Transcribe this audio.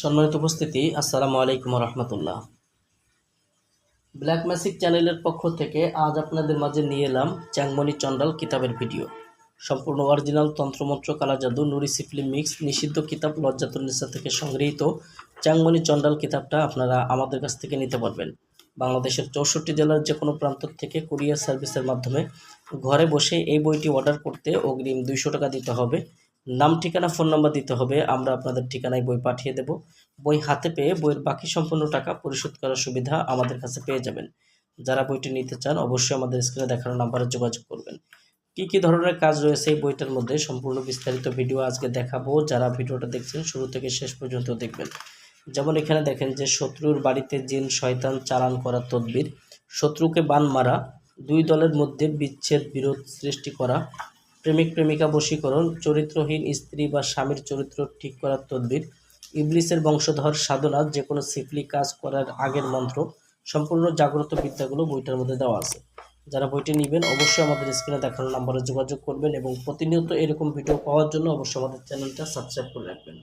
সম্মানিত উপস্থিতি, আসসালামু আলাইকুম রহমতুল্লাহ। ব্ল্যাক ম্যাজিক চ্যানেলের পক্ষ থেকে আজ আপনাদের মাঝে নিয়ে এলাম চ্যাংমণি চণ্ডাল কিতাবের ভিডিও। সম্পূর্ণ অরিজিনাল তন্ত্রমন্ত্র কালা জাদু নুরি সিফলি মিক্স নিষিদ্ধ কিতাব লজ্জাতুন্নিসা থেকে সংগৃহীত চ্যাংমণি চণ্ডাল কিতাবটা আপনারা আমাদের কাছ থেকে নিতে পারবেন। বাংলাদেশের 64 জেলার যে কোনো প্রান্ত থেকে কুরিয়ার সার্ভিসের মাধ্যমে ঘরে বসে এই বইটি অর্ডার করতে অগ্রিম 200 টাকা দিতে হবে। নাম, ঠিকানা, ফোন নাম্বার দিতে হবে। আমরা আপনাদের ঠিকানায় বই পাঠিয়ে দেব। বই হাতে পেয়ে বইয়ের বাকি সম্পূর্ণ টাকা পরিশোধ করার সুবিধা আমাদের কাছে পেয়ে যাবেন। যারা বইটি নিতে চান অবশ্যই আমাদের স্ক্রিনে দেখানো নাম্বারে যোগাযোগ করবেন। কি ধরনের কাজ রয়েছে এই বইটার মধ্যে সম্পূর্ণ বিস্তারিত ভিডিও আজকে দেখাবো। যারা ভিডিওটা দেখছেন শুরু থেকে শেষ পর্যন্ত দেখবেন। যেমন এখানে দেখেন যে শত্রুর বাড়িতে জিন শয়তান চালান করা তদবির, শত্রুকে বান মারা, দুই দলের মধ্যে বিচ্ছেদ বিরোধ সৃষ্টি করা, প্রেমিক প্রেমিকা বশীকরণ, চরিত্রহীন স্ত্রী বা স্বামীর চরিত্র ঠিক করার তদবির, ইবলিসের বংশধর সাধনা, যে কোনো সিফলি কাজ করার আগের মন্ত্র, সম্পূর্ণ জাগ্রত বিদ্যাগুলো বইটার মধ্যে দেওয়া আছে। যারা বইটি নেবেন অবশ্যই আমাদের স্ক্রিনে দেখানো নাম্বারে যোগাযোগ করবেন এবং প্রতিনিয়ত এরকম ভিডিও পাওয়ার জন্য অবশ্যই আমাদের চ্যানেলটা সাবস্ক্রাইব করে রাখবেন।